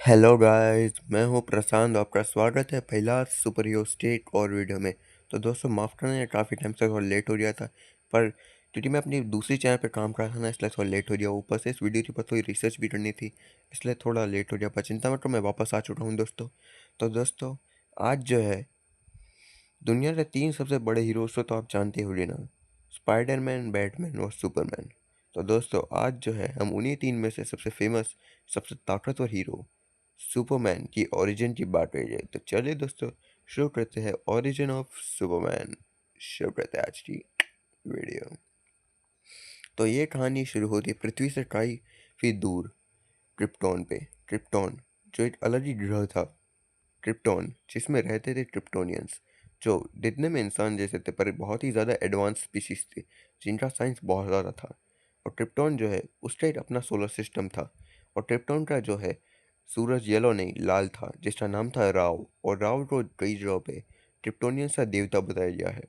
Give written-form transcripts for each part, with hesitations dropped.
Hello guys, मैं हूं प्रशांत। आपका स्वागत है पहला सुपर हीरो स्टेट और वीडियो में। तो दोस्तों माफ़ करना, ये काफ़ी टाइम से थोड़ा लेट हो गया था, पर क्योंकि मैं अपनी दूसरी चैनल पे काम कर रहा था ना, इसलिए थोड़ा लेट हो गया। ऊपर से इस वीडियो के ऊपर थोड़ी रिसर्च भी करनी थी, इसलिए थोड़ा लेट हो गया। पर चिंता मत करो, मैं वापस आ चुका हूँ दोस्तों। तो दोस्तों आज जो है, दुनिया के तीन सबसे बड़े हीरोज तो आप जानते होंगे ना, स्पाइडरमैन, बैटमैन और सुपरमैन। तो दोस्तों आज जो है, हम उन्हीं तीन में से सबसे फेमस, सबसे ताकतवर हीरो सुपरमैन की ओरिजिन की बात करी जाए। तो चलिए दोस्तों, शुरू करते हैं ओरिजिन ऑफ सुपरमैन। शुरू करते हैं आज की वीडियो। तो ये कहानी शुरू होती है पृथ्वी से काफ़ी दूर, क्रिप्टॉन पे। क्रिप्टॉन जो एक अलग ही ग्रह था, क्रिप्टॉन, जिसमें रहते थे क्रिप्टोनियंस, जो दिखने में इंसान जैसे थे पर बहुत ही ज़्यादा एडवांस स्पीशीज थे, जिनका साइंस बहुत ज़्यादा था। और क्रिप्टॉन जो है, उसका एक अपना सोलर सिस्टम था। और क्रिप्टॉन का जो है, सूरज येलो नहीं लाल था, जिसका नाम था राव। और राव को कई जगहों पे क्रिप्टोनियंस का देवता बताया गया है।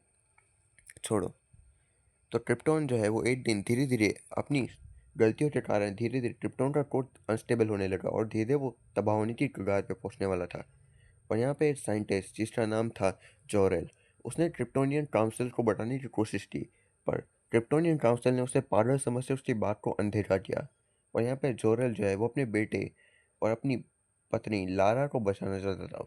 छोड़ो। तो क्रिप्टॉन जो है, वो एक दिन धीरे धीरे अपनी गलतियों के कारण धीरे धीरे क्रिप्टॉन का कोड अनस्टेबल होने लगा, और धीरे धीरे वो तबाह होने की कगार पे पहुंचने वाला था। और यहाँ पे एक साइंटिस्ट जिसका नाम था जोरेल, उसने क्रिप्टोनियन काउंसिल को बताने की कोशिश की, पर क्रिप्टोनियन काउंसिल ने उसे पागल समझ से उसकी बात को अनदेखा किया। और यहाँ पे जोरेल जो है, वो अपने बेटे और अपनी पत्नी लारा को बचाना चाहता था,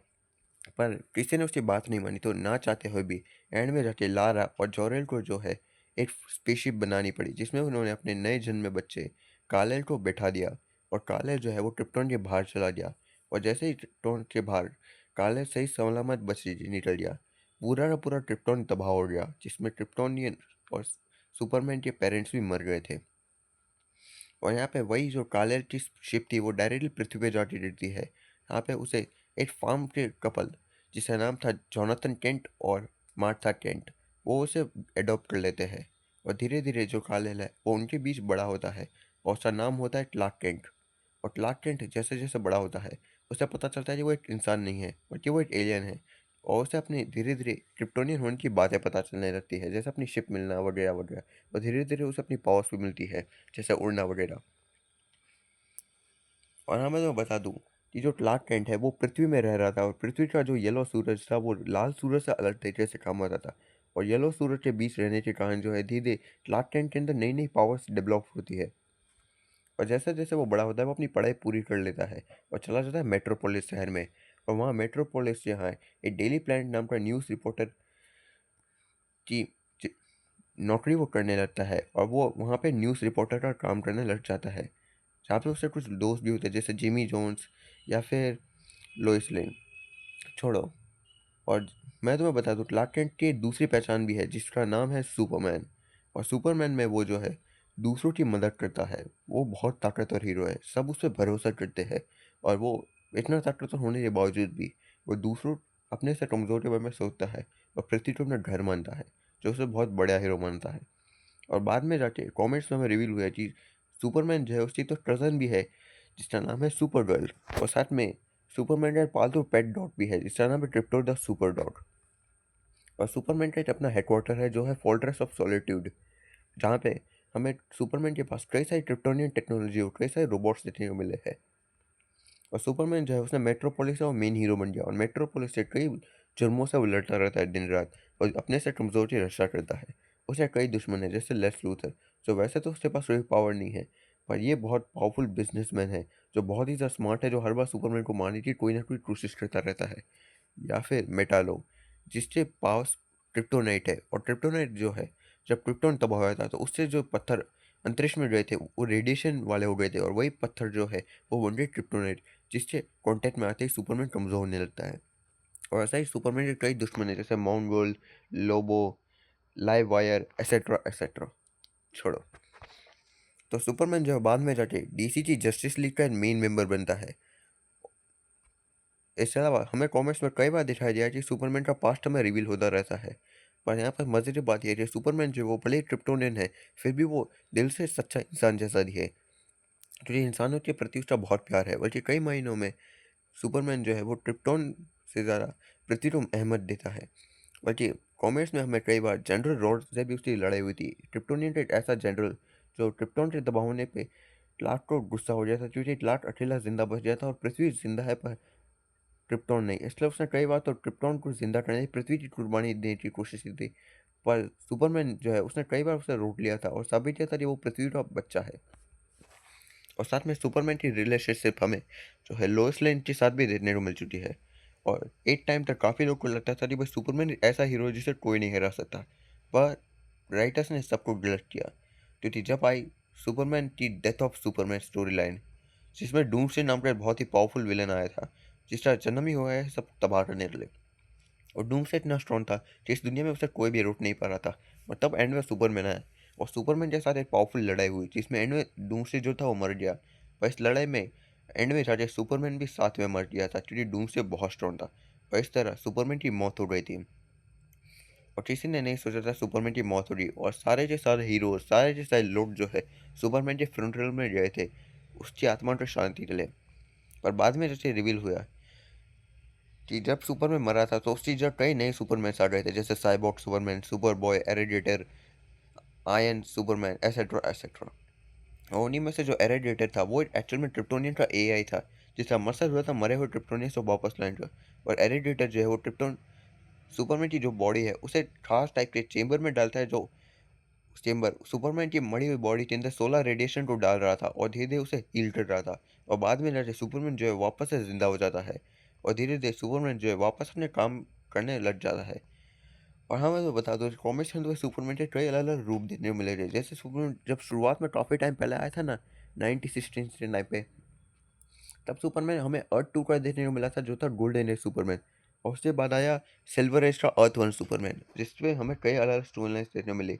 पर किसी ने उसकी बात नहीं मानी। तो ना चाहते हुए भी एंड में जाके लारा और जोरेल को जो है, एक स्पेसशिप बनानी पड़ी, जिसमें उन्होंने अपने नए जन्मे बच्चे कालेल को बैठा दिया। और कालेल जो है, वो क्रिप्टॉन के बाहर चला गया। और जैसे ही क्रिप्टॉन के बाहर कालेल सही सलामत निकल गया, पूरा का पूरा क्रिप्टॉन तबाह हो गया, जिसमें क्रिप्टोनियन और सुपरमैन के पेरेंट्स भी मर गए थे। और यहाँ पे वही जो कालेल की शिप थी, वो डायरेक्टली पृथ्वी पे जाके गिरती है। यहाँ पे उसे एक फार्म के कपल, जिसका नाम था जोनाथन केंट और मार्था केंट, वो उसे एडॉप्ट कर लेते हैं। और धीरे धीरे जो कालेल है, वो उनके बीच बड़ा होता है, और उसका नाम होता है क्लार्क केंट। और क्लार्क केंट जैसे जैसे बड़ा होता है, उसे पता चलता है कि वो एक इंसान नहीं है, बल्कि वो एक एलियन है। और उसे अपने धीरे धीरे क्रिप्टोनियन होने की बातें पता चलने लगती है, जैसे अपनी शिप मिलना वगैरह वगैरह। और धीरे धीरे उसे अपनी पावर्स भी मिलती है, जैसे उड़ना वगैरह। और हाँ, मैं तुम्हें बता दूं कि जो क्लार्क कैंट है, वो पृथ्वी में रह रहा था, और पृथ्वी का जो येलो सूरज था, वो लाल सूरज से अलग तरीके से काम होता था। और येलो सूरज के बीच रहने के कारण जो है, धीरे धीरे क्लार्क कैंट के अंदर नई नई पावर्स डेवलप होती है। और जैसे जैसे वो बड़ा होता है, वो अपनी पढ़ाई पूरी कर लेता है और चला जाता है मेट्रोपोलिस शहर में। और वहाँ मेट्रोपोलिस यहाँ है, एक डेली प्लैनेट नाम का न्यूज़ रिपोर्टर की ज- नौकरी वो करने लगता है। और वो वहाँ पे न्यूज़ रिपोर्टर का काम करने लग जाता है, जहाँ पे उससे कुछ दोस्त भी होते हैं, जैसे जिमी जोन्स या फिर लोइस लेन। छोड़ो। और मैं तुम्हें बता दूं, क्लार्क कैंट की दूसरी पहचान भी है, जिसका नाम है सुपरमैन। और सुपरमैन में वो जो है, दूसरों की मदद करता है। वो बहुत ताकतवर हीरो है, सब उस पर भरोसा करते हैं। और वो इतना ताकतवर होने के बावजूद भी वो दूसरों अपने से कमज़ोर के बारे में सोचता है, और पृथ्वी को अपना घर मानता है, जो उसे बहुत बड़ा हीरो मानता है। और बाद में जाके कॉमिक्स में हमें रिवील हुआ कि सुपरमैन जो है, उसकी तो कज़न भी है, जिसका नाम है सुपर गर्ल। और साथ में सुपरमैन का एक पालतू पेट डॉग भी है, जिसका नाम है क्रिप्टो द सुपर डॉग। और सुपरमैन का एक अपना हेडक्वार्टर है, जो है फोर्ट्रेस ऑफ सॉलिट्यूड, जहाँ पे हमें सुपरमैन के पास कई सारी क्रिप्टोनियन टेक्नोलॉजी और कई सारे रोबोट्स देखने को मिले हैं। और सुपरमैन जो है, उसने मेट्रोपोलिस का मेन हीरो बन गया, और मेट्रोपोलिस से कई जुर्मों से वो लड़ता रहता है दिन रात, और अपने से कमज़ोर की रक्षा करता है। उसे कई दुश्मन है, जैसे लेक्स लूथर, जो वैसे तो उसके पास कोई पावर नहीं है, पर ये बहुत पावरफुल बिजनेसमैन है, जो बहुत ही ज़्यादा स्मार्ट है, जो हर बार सुपरमैन को मारने की कोई ना कोई कोशिश करता रहता है। या फिर मेटालो, जिसके पास क्रिप्टोनाइट है। और क्रिप्टोनाइट जो है, जब क्रिप्टोन तबाह हुआ था, तो उससे जो पत्थर अंतरिक्ष में गए थे, वो रेडिएशन वाले हो गए थे, और वही पत्थर जो है, वो बन गए क्रिप्टोनाइट, जिससे कांटेक्ट में आते ही सुपरमैन कमज़ोर होने लगता है। और ऐसा ही सुपरमैन के कई दुश्मन हैं, जैसे mount Lobo, live wire, etcetera etcetera. छोड़ो। तो सुपरमैन जो है, बाद में जाके डीसी की जस्टिस लीग का मेन मेंबर बनता है। इसके अलावा हमें कॉमिक्स में कई बार दिखाया गया है कि सुपरमैन का पास्ट हमें रिवील होता रहता है। पर यहाँ पर मज़े की बात यह है कि सुपरमैन जो है, वो भले ही क्रिप्टोनियन है, फिर भी वो दिल से सच्चा इंसान जैसा दिखे, क्योंकि इंसानों के प्रति उसका बहुत प्यार है। बल्कि कई महीनों में सुपरमैन जो है, वो क्रिप्टोन से ज़्यादा पृथ्वी को अहमियत देता है। बल्कि कॉमिक्स में हमें कई बार जनरल रॉड से भी उसकी लड़ाई हुई थी। क्रिप्टोनियन का एक ऐसा जनरल, जो क्रिप्टोन के दबाव होने पे क्लार्क को गुस्सा हो जाता क्योंकि क्लार्क अकेला जिंदा बच जाता और पृथ्वी जिंदा है पर क्रिप्टॉन नहीं। इसलिए उसने कई बार तो क्रिप्टॉन को जिंदा करने की पृथ्वी की कुर्बानी देने की कोशिश की थी, पर सुपरमैन जो है उसने कई बार उसे रोक लिया था और साबित किया था कि वो पृथ्वी का बच्चा है। और साथ में सुपरमैन की रिलेशनशिप हमें जो है लोइस लेन के साथ भी देखने को मिल चुकी है। और एक टाइम तक काफ़ी लोग को लगता था कि भाई सुपरमैन ऐसा हीरो है जिसे कोई नहीं हरा सकता, पर राइटर्स ने सबको गलत किया, क्योंकि जब आई सुपरमैन की death of Superman story line, जिसमें डूम्सडे नाम का एक बहुत ही पावरफुल विलन आया था जिसका जन्म ही हुआ है सब तबाह करने के लिए। और डूम्सडे इतना स्ट्रॉन्ग था कि इस दुनिया में उसे कोई भी रोक नहीं पा रहा था। और तब एंड में सुपरमैन आया और सुपरमैन के साथ एक पावरफुल लड़ाई हुई जिसमें एंड में डूम्सडे जो था वो मर गया। पर इस लड़ाई में एंड में जाके सुपरमैन भी साथ में मर गया था क्योंकि डूम्सडे बहुत स्ट्रॉन्ग था। और इस तरह सुपरमैन की मौत हो गई थी। और किसी ने नहीं सोचा था सुपरमैन की मौत हो रही और सारे के सारे हीरो सारे के सारे लोग जो है सुपरमैन के फ्रंटल में गए थे उसकी आत्मा को शांति के लिए। पर बाद में जैसे रिवील हुआ कि जब सुपरमैन मरा था तो उसकी जगह कई नए सुपरमैन आ गए थे, जैसे Cyborg Superman, Superboy, Eradicator, iron Superman, et cetera et cetera. और उन्हीं में से जो एरेडिएटर था वो एक्चुअल में ट्रिप्टोनियन का एआई था जिसका मकसद हुआ था मरे हुए ट्रिप्टोनियन को वापस लाने का। और एरेडिएटर जो है वो ट्रिप्टोन सुपरमैन की जो बॉडी है उसे खास टाइप के चेंबर में डालता है, जो चेंबर सुपरमैन की मरी हुई बॉडी के अंदर सोलर रेडिएशन को डाल रहा था और धीरे धीरे उसे हील कर रहा था। और बाद में जाके सुपरमैन जो है वापस से जिंदा हो जाता है और धीरे धीरे सुपरमैन जो है वापस अपने काम करने लग जाता है। और हाँ, मैं तो बता दूँ कॉमिक्स के अंदर सुपरमैन के कई अलग अलग रूप देखने को मिले थे। जैसे सुपरमैन जब शुरुआत में काफ़ी टाइम पहले आया था ना, 1969 पे, तब सुपरमैन हमें अर्थ 2 का देखने को मिला था जो था गोल्डन एज सुपरमैन। और उसके बाद आया सिल्वर एज का अर्थ 1 सुपरमैन जिसमें हमें कई अलग अलग स्टोरी लाइन्स देखने को मिली,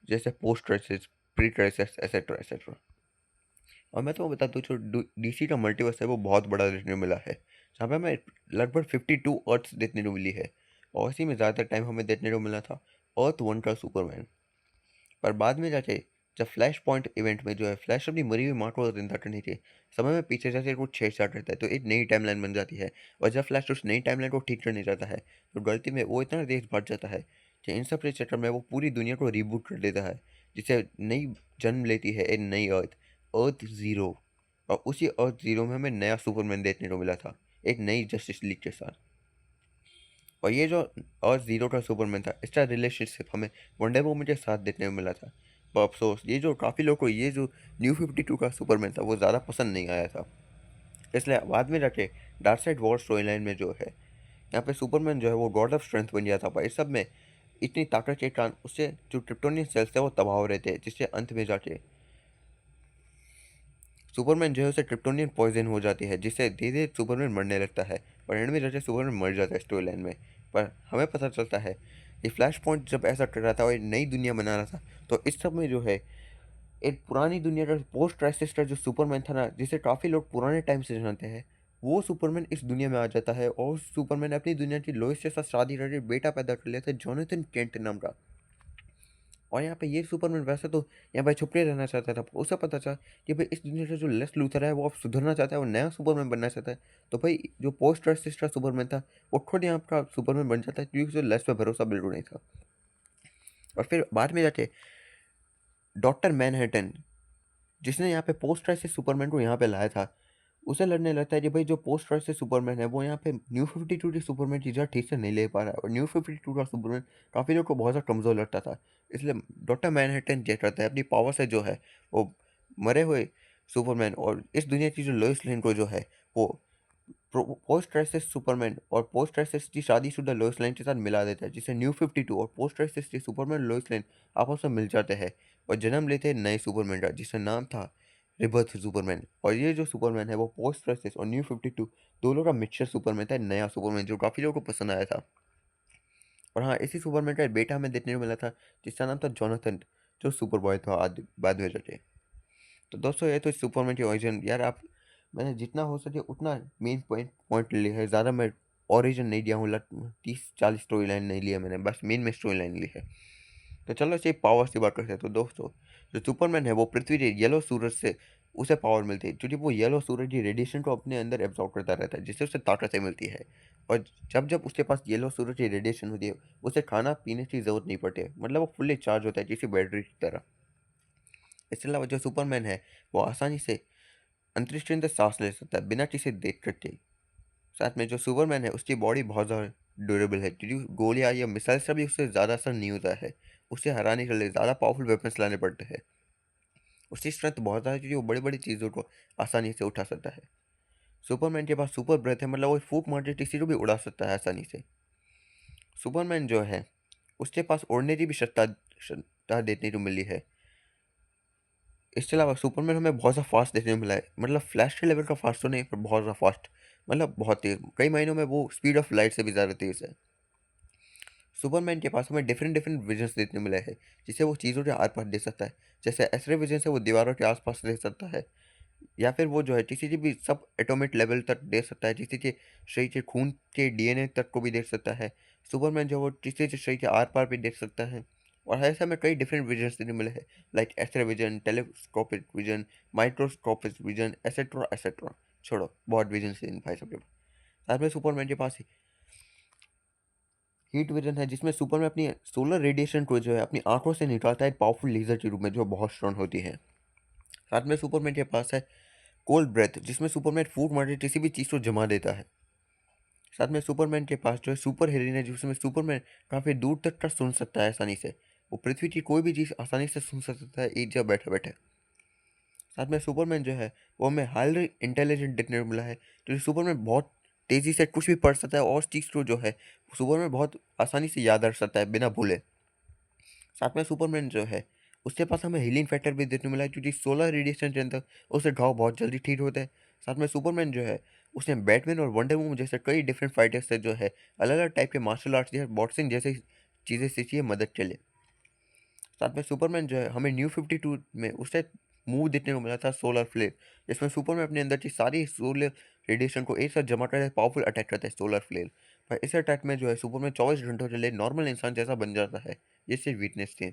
जैसे post crisis, pre crisis, etcetera et cetera. और मैं तो बता दूँ जो डीसी का मल्टीवर्स है वो बहुत बड़ा देखने को मिला है, जहाँ पे हमें लगभग 52 अर्थ्स देखने को मिली है। और इसी में ज़्यादातर टाइम हमें देखने को मिला था अर्थ 1 का सुपरमैन। पर बाद में जाके जब फ्लैश पॉइंट इवेंट में जो है फ्लैश अपनी मरी हुई माँ को जिंदा करने के समय में पीछे जाके कुछ छेड़छाड़ करता है तो एक नई टाइमलाइन बन जाती है। और जब फ्लैश उस नई टाइमलाइन को ठीक करने जाता है तो गलती में वो इतना तेज बढ़ जाता है कि इन सब के चक्कर में वो पूरी दुनिया को रिबूट कर देता है, जिससे नई जन्म लेती है एक नई अर्थ, अर्थ ज़ीरो। और उसी अर्थ ज़ीरो में हमें नया सुपरमैन देखने को मिला था एक नई जस्टिस लीग के साथ। और ये जो और ज़ीरो का सुपरमैन था इसका रिलेशनशिप हमें वंडर वुमन के साथ देखने को मिला था। पर अफसोस ये जो काफ़ी लोगों को ये जो न्यू 52 का सुपरमैन था वो ज़्यादा पसंद नहीं आया था। इसलिए बाद में जाके dark side war story line में जो है यहाँ पे सुपरमैन जो है वो गॉड ऑफ स्ट्रेंथ बन गया था। पर इस सब में इतनी ताकत के कारण उससे जो क्रिप्टोनियन सेल्स थे वो तबाह हो रहे थे, जिससे अंत में जाके सुपरमैन जो है उसे क्रिप्टोनियन पॉइजन हो जाती है, जिससे धीरे धीरे सुपरमैन मरने लगता है। और एंड में जाके सुपरमैन मर जाता है स्टोरी लाइन में। पर हमें पता चलता है कि फ्लैश पॉइंट जब ऐसा कर रहा था और एक नई दुनिया बना रहा था तो इस सब में जो है एक पुरानी दुनिया का पोस्ट क्राइसिस का जो सुपरमैन था ना, जिसे काफ़ी लोग पुराने टाइम से जानते हैं, वो सुपरमैन इस दुनिया में आ जाता है। और सुपरमैन अपनी दुनिया की लोइस के साथ शादी करके बेटा पैदा कर लेता है जॉनथन केंट नाम का। और यहाँ पे ये सुपरमैन वैसे तो यहाँ पे छुप के रहना चाहता था, पर उसे पता चला कि भाई इस दुनिया का जो लेस लूथर है वो अब सुधरना चाहता है, वो नया सुपरमैन बनना चाहता है। तो भाई जो पोस्ट क्राइसिस का सुपरमैन था वो खुद यहाँ का सुपरमैन बन जाता है क्योंकि उसे लेस पे भरोसा बिल्कुल नहीं था। और फिर बाद में जाके डॉक्टर मैनहट्टन, जिसने यहाँ पे पोस्ट क्राइसिस सुपरमैन को यहाँ पे लाया था, उसे लड़ने लगता है कि भाई जो पोस्ट क्राइसिस सुपरमैन है वो यहाँ पे न्यू 52 के सुपरमैन की जगह ठीक से नहीं ले पा रहा है। और न्यू 52 का सुपरमैन काफ़ी लोग को बहुत ज़्यादा कमज़ोर लगता था। इसलिए डॉक्टर मैनहट्टन क्या करता है अपनी पावर से जो है वो मरे हुए सुपरमैन और इस दुनिया की जो लोइस लेन को जो है वो पोस्ट क्राइसिस सुपरमैन और पोस्ट क्राइसिस की शादीशुदा लोइस लेन के साथ मिला देता है, जिससे न्यू 52 और पोस्ट क्राइसिस के सुपरमैन लोइस लेन आपस में मिल जाते हैं और जन्म लेते हैं नए सुपरमैन का, जिसका नाम था रिबर्थ सुपरमैन। और ये जो सुपरमैन है वो पोस्ट क्राइसिस और न्यू 52 दोनों का मिक्सचर सुपरमैन था, नया सुपरमैन जो काफ़ी लोगों को पसंद आया था। और हाँ, इसी सुपरमैन का एक बेटा हमें देखने को मिला था जिसका नाम था जॉनथन, जो सुपर बॉय था आदि बाद में जाके। तो दोस्तों ये तो सुपरमैन की ओरिजिन यार, आप मैंने जितना हो सके उतना मेन पॉइंट पॉइंट लिया है, ज़्यादा मैं ओरिजिन नहीं दिया हूँ, 30-40 स्टोरी लाइन नहीं लिया मैंने, बस मेन में स्टोरी लाइन ली है। तो चलो इसे पावर्स की बात करते हैं। तो दोस्तों जो सुपरमैन है वो पृथ्वी के येलो सूरज से उसे पावर मिलती है, क्योंकि वो येलो सूरज की रेडिएशन को अपने अंदर एब्जॉर्ब करता रहता है, जिससे उसे ताकतें मिलती है। और जब जब उसके पास येलो सूरज की रेडिएशन होती है उसे खाना पीने की ज़रूरत नहीं पड़ती है, मतलब वो फुल्ली चार्ज होता है किसी बैटरी की तरह। इसके अलावा जो सुपरमैन है वो आसानी से अंतरिक्ष के अंदर सांस ले सकता है बिना किसी दिक्कत के। साथ में जो सुपरमैन है उसकी बॉडी बहुत ज़्यादा ड्यूरेबल है, क्योंकि गोलियाँ या मिसाइल से भी उससे ज़्यादा असर नहीं होता है। उसे हराने के लिए ज़्यादा पावरफुल वेपन्स लाने पड़ते हैं। उसकी स्ट्रेंथ बहुत ज़्यादा है क्योंकि वो बड़ी-बड़ी चीज़ों को आसानी से उठा सकता है। सुपरमैन के पास सुपर ब्रेथ है, मतलब वो फूँक मार के किसी को भी उड़ा सकता है आसानी से। सुपरमैन जो है उसके पास उड़ने की भी क्षमता देखने को मिली है। इसके अलावा सुपरमैन हमें बहुत सा फास्ट देखने को मिला है, मतलब फ्लैश के लेवल का फास्ट तो नहीं पर बहुत ज़्यादा फास्ट, मतलब बहुत तेज़। कई महीनों में वो स्पीड ऑफ लाइट से भी ज़्यादा तेज़ है। सुपरमैन के पास हमें डिफरेंट डिफरेंट विजन्स देखने को मिले हैं, जिससे वो चीज़ों के आर पार देख सकता है। जैसे एक्सरे विजन से वो दीवारों के आसपास देख सकता है, या फिर वो जो है किसी की भी सब एटॉमिक लेवल तक देख सकता है, किसी के शरीर के खून के डीएनए तक को भी देख सकता है। सुपरमैन जो है वो किसी के शरीर के आर पार भी देख सकता है। और ऐसे हमें कई डिफरेंट विजन्स देखने को मिले हैं, like x-ray vision, telescopic vision, microscopic vision, etcetera etcetera. छोड़ो, बहुत विजन है इन भाई सब के पास। साथ में सुपरमैन के पास हीट विजन है, जिसमें सुपरमैन अपनी सोलर रेडिएशन को जो है अपनी आंखों से निकालता है एक पावरफुल लेजर के रूप में, जो बहुत स्ट्रॉन्ग होती है। साथ में सुपरमैन के पास है कोल्ड ब्रेथ, जिसमें सुपरमैन फूड मार किसी भी चीज़ को जमा देता है। साथ में सुपरमैन के पास जो है सुपर हेयरिंग है, जिसमें सुपरमैन काफ़ी दूर तक का सुन सकता है आसानी से। वो पृथ्वी की कोई भी चीज़ आसानी से सुन सकता है एक जगह बैठे बैठे। साथ में सुपरमैन जो है वो हमें हाईली इंटेलिजेंट देखने को मिला है, क्योंकि सुपरमैन बहुत तेज़ी से कुछ भी पढ़ सकता है और उस चीज़ को जो है सुपरमैन बहुत आसानी से याद रख सकता है बिना भूले। साथ में सुपरमैन जो है उसके पास हमें हीलिंग फैक्टर भी देखने को मिला है, क्योंकि सोलर रेडिएशन के अंदर उससे घाव बहुत जल्दी ठीक होते हैं। साथ में सुपरमैन जो है उसने बैटमैन और वंडर वुमन जैसे कई डिफरेंट फाइटर्स से जो है अलग अलग टाइप के मार्शल आर्ट्स या बॉक्सिंग जैसी चीज़ें सीखी है मदद के लिए। साथ में सुपरमैन जो है हमें न्यू 52 में उससे मूव देखने को मिला था, सोलर फ्लेयर, जिसमें सुपरमैन अपने अंदर की सारी सोलर रेडिएशन को एक साथ जमा कर पावरफुल अटैक करता है सोलर फ्लेयर। पर इस अटैक में जो है सुपरमैन 24 घंटों के लिए नॉर्मल इंसान जैसा बन जाता है, जिससे वीकनेस थी।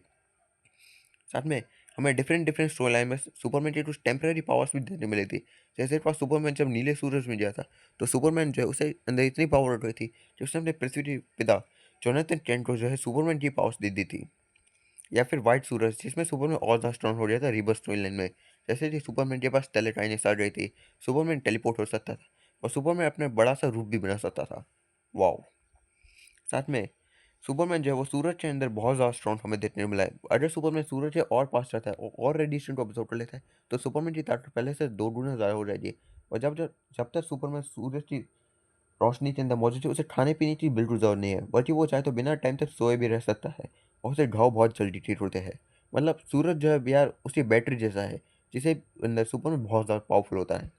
साथ में हमें डिफरेंट डिफरेंट स्टोरी लाइन में सुपरमैन की कुछ टेम्पररी पावर्स भी देने मिली थी। जैसे एक बार सुपरमैन जब नीले सूरज में गया था, तो सुपरमैन जो है उसे अंदर इतनी पावर उठ गई थी कि उसने अपने पृथ्वी के पिता जोनाथन कैंट को जो है सुपरमैन की पावर्स दे दी थी। या फिर व्हाइट सूरज, जिसमें सुपरमैन और ज़्यादा स्ट्रॉन्ग हो गया था रिवर्स स्टोरी लाइन में। जैसे कि सुपरमैन के पास टेलेकाइनेस आ गई थी, सुपरमैन टेलीपोर्ट हो सकता था और सुपरमैन अपने बड़ा सा रूप भी बना सकता था। वाओ। साथ में सुपरमैन जो है वो सूरज के अंदर बहुत ज़्यादा स्ट्रॉन्ग हमें देखने को मिला है। अगर सुपरमैन सूरज के और पास रहता है और रेडिएशन को ऑब्जर्व कर लेता है, तो सुपरमैन की ताकत पहले से 2 गुना ज़्यादा हो जाएगी। और जब जब जब तक सुपरमैन सूरज की रोशनी के अंदर मौजूद है, उसे खाने पीने की बिल्कुल ज़रूरत नहीं है, बल्कि वो चाहे तो बिना टाइम तक सोए भी रह सकता है और उसे घाव बहुत जल्दी ठीक होते हैं। मतलब सूरज जो है यार उसकी बैटरी जैसा है, जिसे अंदर सुपरमैन बहुत ज़्यादा पावरफुल होता है।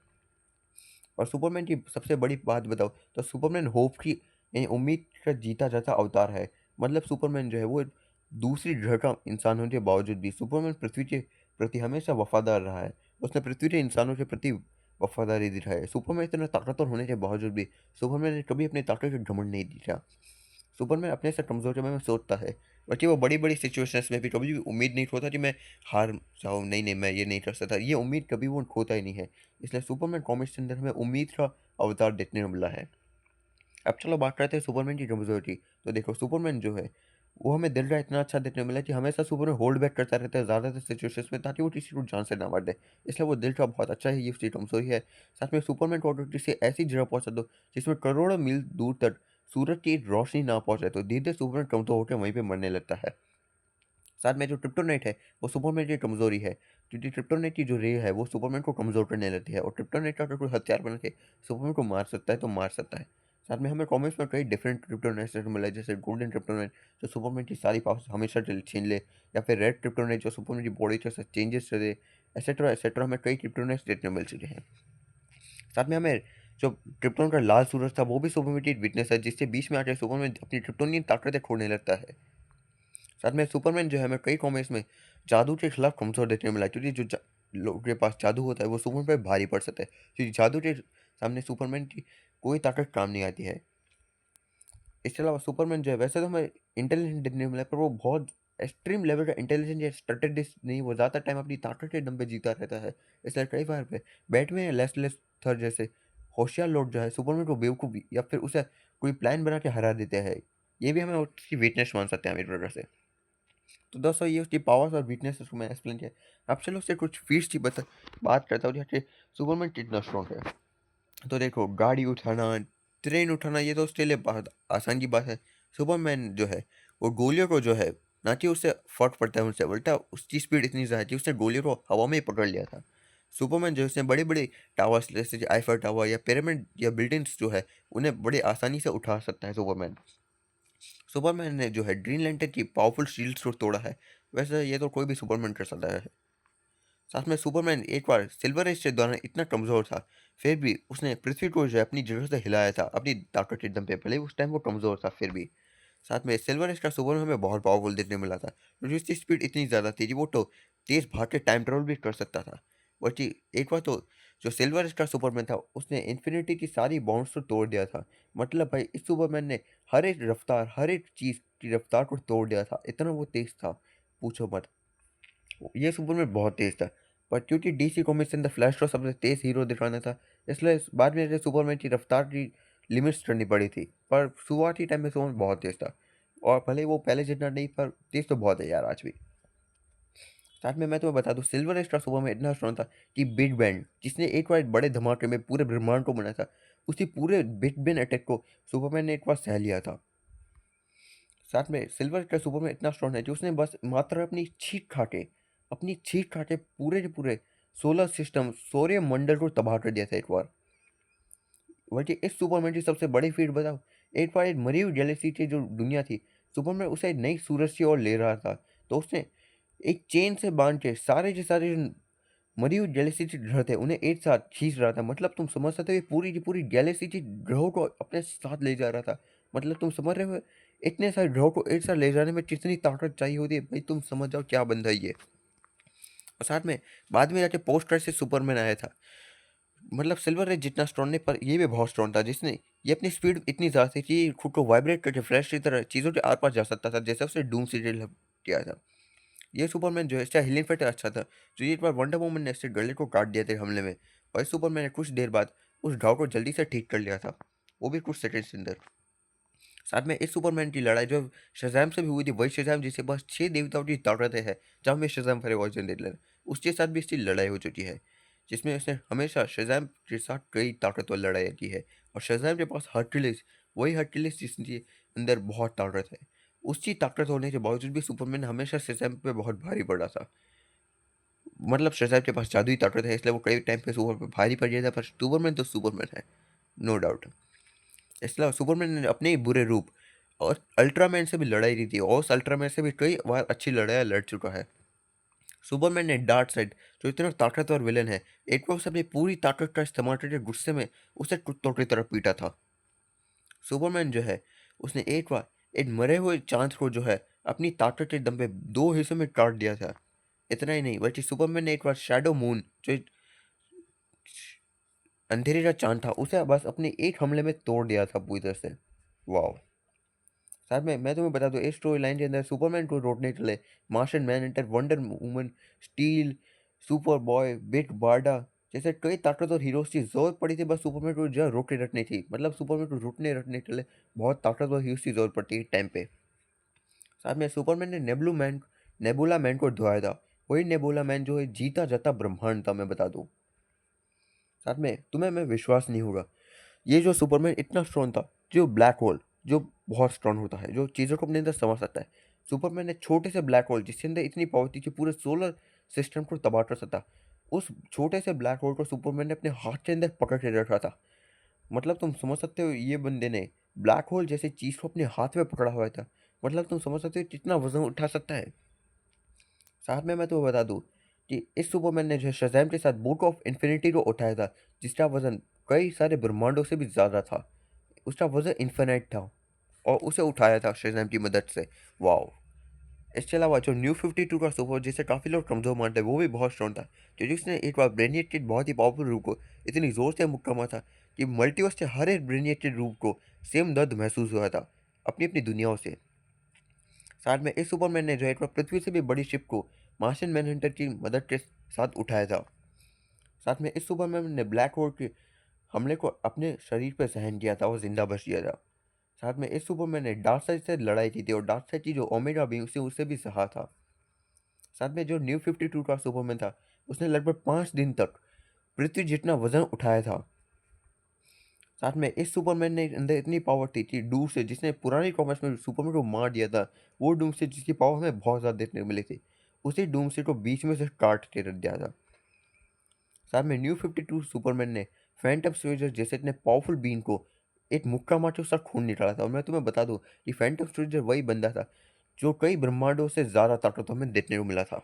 और सुपरमैन की सबसे बड़ी बात बताओ तो सुपरमैन होप की यानी उम्मीद का जीता जाता अवतार है। मतलब सुपरमैन जो है वो दूसरी ग्रह का इंसान होने के बावजूद भी सुपरमैन पृथ्वी के प्रति हमेशा वफादार रहा है। उसने पृथ्वी के इंसानों के प्रति वफादारी दिखाई है। सुपरमैन इतना ताकतवर होने के बावजूद भी सुपरमैन ने कभी अपनी ताकत का घमंड नहीं दिखा। सुपरमैन अपने से कमज़ोर के बारे में सोचता है, बल्कि वो बड़ी-बड़ी सिचुएशंस में भी कभी भी उम्मीद नहीं खोता कि मैं हार जाऊँ, नहीं, मैं ये नहीं कर सकता। ये उम्मीद कभी वो खोता ही नहीं है। इसलिए सुपरमैन कॉमिक्स के अंदर हमें उम्मीद का अवतार देखने को मिला है। अब चलो बात करते हैं सुपरमैन की कमज़ोरी की। तो देखो सुपरमैन जो है, वो हमें दिल का इतना अच्छा देखने को मिला कि हमेशा सुपरमैन होल्ड बैक करता रहता है ज़्यादातर सिचुएशंस में, ताकि वो किसी को जान से ना मार दे। इसलिए वो दिल का बहुत अच्छा है, ये उसकी कमज़ोरी है। साथ में सुपरमैन को अगर किसी ऐसी जगह पहुँचा दो, जिसमें करोड़ों मील दूर तक सूरज की रोशनी ना पहुँचे, तो धीरे-धीरे सुपरमैन कमज़ोर होकर वहीं पे मरने लगता है। साथ में जो क्रिप्टोनाइट है, वो सुपरमैन की कमज़ोरी है, क्योंकि क्रिप्टोनाइट की जो रे है, वो सुपरमैन को कमज़ोर करने लगती है और क्रिप्टोनाइट का अगर कोई हथियार बना के सुपरमैन को मार सकता है, तो मार सकता है। साथ में हमें कॉमिक्स में कई डिफरेंट क्रिप्टोनाइट्स देखने को मिला है, जैसे गोल्डन क्रिप्टोनाइट जो सुपरमैन की सारी पावर्स हमेशा छीन ले, या फिर रेड क्रिप्टोनाइट जो सुपरमैन की बॉडी के साथ चेंजेस करे, एसेट्रा एसेट्रा। हमें कई क्रिप्टोनाइट्स देखने को मिल चुके हैं। साथ में हमें जो क्रिप्टोन का लाल सूरज था, वो भी सुपरमैन की एक वीकनेस है, जिससे बीच में आके सुपरमैन अपनी क्रिप्टोनियन ताकतें खोने लगता है। साथ में सुपरमैन जो है हमें कई कॉमिक्स में जादू के खिलाफ कमज़ोर देखने को मिला है, क्योंकि जो लोगों के पास जादू होता है वो सुपरमैन पर भारी पड़ सकता है, क्योंकि जादू के सामने सुपरमैन की कोई ताकत काम नहीं आती है। इसके अलावा सुपरमैन जो है वैसे तो हमें इंटेलिजेंट देखने को मिला है, पर वो बहुत एक्सट्रीम लेवल का इंटेलिजेंट या स्ट्रेटेजिस्ट नहीं, वो ज़्यादा टाइम अपनी ताकत के दम पे जीता रहता है। इसलिए कई बार पे बैटमैन या लेस्ली थर जैसे होशियार लोग जो है सुपरमैन को बेवकूफ़ या फिर उसे कोई प्लान बना के हरा देते हैं। ये भी हमें उसकी वीकनेस मान सकते हैं हम एक प्रकार से। तो दोस्तों ये उसकी पावर्स और वीकनेसेस को मैंने एक्सप्लेन किया। अब चलो उससे कुछ फीट्स की बात करता हूँ जैसे सुपरमैन कितना स्ट्रॉन्ग है। तो देखो गाड़ी उठाना, ट्रेन उठाना ये तो उसके लिए बहुत आसान की बात है। सुपरमैन जो है वो गोलियों को जो है ना कि उससे फर्क पड़ता है उनसे, उल्टा उसकी स्पीड इतनी ज़्यादा थी उसने गोलियों को हवा में ही पकड़ लिया था। सुपरमैन जो है उसने बड़ी-बड़ी टावर्स जैसे आईफल टावर या पिरामिड या बिल्डिंग्स जो है उन्हें बड़ी आसानी से उठा सकता है सुपरमैन। सुपरमैन ने जो है ग्रीन लैंटर्न की पावरफुल शील्ड्स को तोड़ा है। वैसे ये तो कोई भी सुपरमैन कर सकता है। साथ में सुपरमैन एक बार सिल्वर एज के दौरान इतना कमज़ोर था, फिर भी उसने पृथ्वी को जो है अपनी जगह से हिलाया था, अपनी ताकत के दम पे। भले ही उस टाइम वो कमज़ोर था फिर भी। साथ में सिल्वर एज का सुपरमैन हमें बहुत पावरफुल देखने मिला था, क्योंकि उसकी स्पीड इतनी ज़्यादा थी कि वो तो तेज़ भाग के टाइम ट्रैवल भी कर सकता था। बल्कि एक बार तो जो सिल्वर एज का सुपरमैन था, उसने इन्फिनिटी की सारी बाउंड्स को तोड़ दिया था। मतलब भाई इस सुपरमैन ने हर एक रफ्तार, हर एक चीज़ की रफ्तार को तोड़ दिया था। इतना वो तेज़ था, पूछो मत। ये सुपरमैन बहुत तेज था, पर क्योंकि डीसी कॉमिक्स ने द फ्लैश को सबसे तेज हीरो दिखाना था, इसलिए बाद में सुपरमैन की रफ्तार की लिमिट्स करनी पड़ी थी। पर शुरुआती टाइम में सुपरमैन बहुत तेज था, और भले वो पहले जितना नहीं, पर तेज तो बहुत है यार आज भी। साथ में मैं तुम्हें बता दूं, सिल्वर एज का सुपरमैन इतना स्ट्रॉन्ग था कि बिग बैंग, जिसने एक बार बड़े धमाके में पूरे ब्रह्मांड को बनाया था, उसी पूरे बिग बैंग अटैक को सुपरमैन ने एक बार सह लिया था। साथ में सिल्वर का सुपरमैन इतना स्ट्रॉन्ग है कि उसने बस मात्र अपनी छींक खा के पूरे के पूरे सोलर सिस्टम सौर्य मंडल को तबाह कर दिया था एक बार। बल्कि इस सुपरमैन की सबसे बड़ी फीट बताओ, एक बार एक मरी हुई गैलेक्सी की जो दुनिया थी, सुपरमैन उसे एक नई सूरज की ओर ले रहा था, तो उसने एक चेन से बांध के सारे के सारे जो मरी हुई गैलेक्सी के ग्रह थे उन्हें एक साथ खींच रहा था। मतलब तुम समझ सकते हो, ये पूरी की पूरी गैलेक्सी के ग्रहों को अपने साथ ले जा रहा था। मतलब तुम समझ रहे हो, इतने सारे ग्रहों को एक साथ ले जाने में कितनी ताकत चाहिए होती है भाई, तुम समझ जाओ क्या बंदा है ये। और साथ में बाद में जाके पोस्ट क्रेडिट से सुपरमैन आया था। मतलब सिल्वर एज जितना स्ट्रॉन्ग नहीं, पर ये भी बहुत स्ट्रॉन्ग था, जिसने ये अपनी स्पीड इतनी ज़्यादा थी कि खुद को वाइब्रेट करके फ्लैश की तरह चीज़ों के आर पार जा सकता था, जैसे उसने डूम सीरियल किया था। ये सुपरमैन जो है इसका हीलिंग फैक्टर अच्छा था, जो ये एक बार वंडर वुमन ने इसके गले को काट दिया था हमले में, और इस सुपरमैन ने कुछ देर बाद उस घाव को जल्दी से ठीक कर लिया था, वो भी कुछ सेकंड्स के अंदर। साथ में इस सुपरमैन की लड़ाई जो शज़ैम से भी हुई थी, वही शज़ैम जिसके पास 6 देवताओं की ताकतें हैं, जहाँ में शज़ैम फरे वर्जन देख लेना, उसके साथ भी इसकी लड़ाई हो चुकी है, जिसमें उसने हमेशा शज़ैम के साथ कई ताकतवर लड़ाई की है। और शज़ैम के पास हर्क्यूलिस, वही हर्क्यूलिस जिसके अंदर बहुत ताकत है, उसकी ताकत होने के बावजूद भी सुपरमैन हमेशा शज़ैम पे बहुत भारी पड़ा था। मतलब शज़ैम के पास जादुई ताकत है, इसलिए वो कई टाइम पे सुपर पे भारी पड़ गया था, पर सुपरमैन तो सुपरमैन है, नो डाउट। इसलिए सुपरमैन ने अपने ही बुरे रूप और अल्ट्रामैन से भी लड़ाई की थी, और उस अल्ट्रामैन से भी कई बार अच्छी लड़ाई लड़ चुका है। सुपरमैन ने डार्क साइड, जो इतना ताकतवर विलन है, एक बार उसे अपनी पूरी ताकत का इस्तेमाल करके गुस्से में उसे कुत्तों की तरह पीटा था। सुपरमैन जो है उसने एक बार एक मरे हुए चांद को जो है अपनी ताकत के दम पे दो हिस्सों में काट दिया था। इतना ही नहीं, बल्कि सुपरमैन ने एक बार शैडो मून, जो एक अंधेरे का चांद था, उसे बस अपने एक हमले में तोड़ दिया था पूरी तरह से। वाह। साथ में मैं तुम्हें बता दूं, इस स्टोरी लाइन के अंदर सुपरमैन को रोकने के लिए Martian Manhunter, Wonder Woman, Steel, Superboy, Big Barda जैसे कई ताकतवर हीरोज की जरूरत पड़ी थी, बस सुपरमैन को जो रोके रखनी थी। मतलब सुपरमैन को रोकने रखने के लिए बहुत ताकतवर हीरोज की जरूरत पड़ती है टाइम पे। साथ में सुपरमैन ने नेबुला मैन को धुआया था। वही नेबुला मैन जो है जीता जाता ब्रह्मांड था, मैं बता दूं। साथ में तुम्हें मैं विश्वास नहीं होगा, ये जो सुपरमैन इतना स्ट्रॉन्ग था, जो ब्लैक होल जो बहुत स्ट्रॉन्ग होता है, जो चीज़ों को अपने अंदर समझ सकता है, सुपरमैन ने छोटे से ब्लैक होल जिसके अंदर इतनी पावर थी कि पूरे सोलर सिस्टम को तबाह कर सकता, उस छोटे से ब्लैक होल को सुपरमैन ने अपने हाथ के अंदर पकड़ के रखा था। मतलब तुम समझ सकते हो, ये बंदे ने ब्लैक होल जैसी चीज़ को अपने हाथ में पकड़ा हुआ था। मतलब तुम समझ सकते हो कितना वजन उठा सकता है। साथ में मैं तुम्हें बता दूं कि इस सुपरमैन ने जो है शज़ैम के साथ बुक ऑफ इन्फिनिटी को उठाया था, जिसका वजन कई सारे ब्रह्मांडों से भी ज़्यादा था। उसका वजन इन्फिनाइट था, और उसे उठाया था शज़ैम की मदद से। वाओ। इसके अलावा जो न्यू 52 का सुपर, जिसे काफ़ी लोग कमज़ोर मानते हैं, वो भी बहुत स्ट्रॉन्ग था, क्योंकि उसने एक बार ब्रेनियट के बहुत ही पावरफुल रूप को इतनी ज़ोर से मुक्का मारा था कि मल्टीवर्स के हर एक ब्रेनियट के रूप को सेम दर्द महसूस हुआ था अपनी अपनी दुनियाओं से। साथ में इस सुपरमैन ने जो है एक बार पृथ्वी से भी बड़ी शिप को मार्शियन मैनहंटर की मदद के साथ उठाया था। साथ में इस सुपरमैन ने ब्लैक होल के हमले को अपने शरीर पर सहन किया था और जिंदा बच गया था। साथ में इस सुपरमैन ने डार्कसाइड से लड़ाई की थी, और डार्कसाइड की जो ओमेगा भी उसे उसे भी सहा था। साथ में जो न्यू 52 का सुपरमैन था, उसने लगभग 5 दिन तक पृथ्वी जितना वज़न उठाया था। साथ में इस सुपरमैन ने अंदर इतनी पावर थी कि डूम से जिसने पुरानी कॉमिक्स में सुपरमैन को मार दिया था, वो डूम से जिसकी पावर हमें बहुत ज़्यादा देखने को मिली थी, उसी डूम से को बीच में से काट के रख दिया था। साथ में न्यू 52 सुपरमैन ने फैंटम स्ट्रेंजर जैसे इतने पावरफुल बीन को एक मुक्का मार के उसका खून निकाला था। और मैं तुम्हें बता दूं कि फैंटम स्ट्रेंजर वही बंदा था जो कई ब्रह्मांडों से ज़्यादा ताकत हमें देखने को मिला था।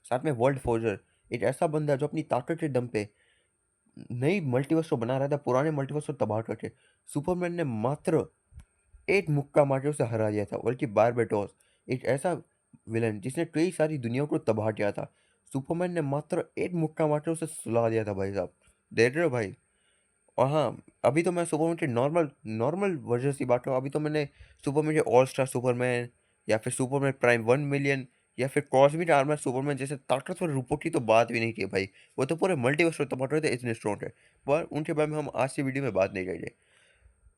साथ में वर्ल्ड फोर्जर एक ऐसा बंदा है जो अपनी ताकत के दम पे नई मल्टीवर्स को बना रहा था, पुराने मल्टीवर्स को तबाह करके। सुपरमैन ने मात्र एक मुक्का मार के उसे हरा दिया था। बल्कि बारबेटोस एक ऐसा विलन जिसने कई सारी दुनियाओं को तबाह किया था, सुपरमैन ने मात्र एक मुक्का मार के उसे सुला दिया था भाई साहब। देख रहे हो भाई। और हाँ, अभी तो मैं सुपरमैन के नॉर्मल नॉर्मल वर्जन की बात करूँ, अभी तो मैंने सुपरमैन के ऑल स्टार सुपरमैन या फिर सुपरमैन प्राइम 1 मिलियन या फिर कॉस्मिक आर्मर सुपरमैन जैसे ताकतवर रूपों की तो बात भी नहीं की भाई। वो तो पूरे मल्टीवर्स को तबाह कर थे, इतने स्ट्रॉन्ग है। पर उनके बारे में हम आज की वीडियो में बात नहीं करेंगे।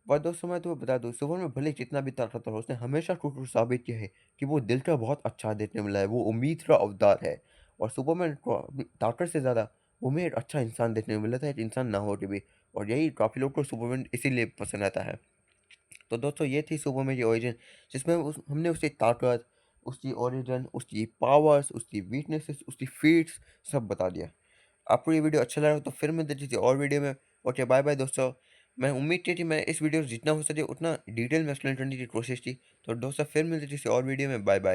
पर दोस्तों मैं तुम्हें बता दूं, सुपरमैन भले ही कितना भी ताकतवर हो, उसने हमेशा खुद को साबित किया है कि वो दिल का बहुत अच्छा देखने वाला है, वो उम्मीद का अवतार है। और सुपरमैन को अपनी ताकत से ज़्यादा उम्मीद एक अच्छा इंसान देखने को मिला था, एक इंसान ना हो के भी। और यही काफ़ी लोग को सुपरमैन इसीलिए पसंद आता है। तो दोस्तों ये थी सुपरमैन की ओरिजिन, जिसमें हमने उसकी ताकत, उसकी ओरिजिन, उसकी पावर्स, उसकी वीकनेसेस, उसकी फीट्स सब बता दिया। आपको ये वीडियो अच्छा लगा तो फिर मिलते हैं किसी और वीडियो में। ओके, बाय बाय दोस्तों। मैं उम्मीद की थी मैं इस वीडियो से जितना हो सके उतना डिटेल में एक्सप्लेन करने की कोशिश की। तो दोस्तों फिर मिलते हैं किसी और वीडियो में। Bye bye.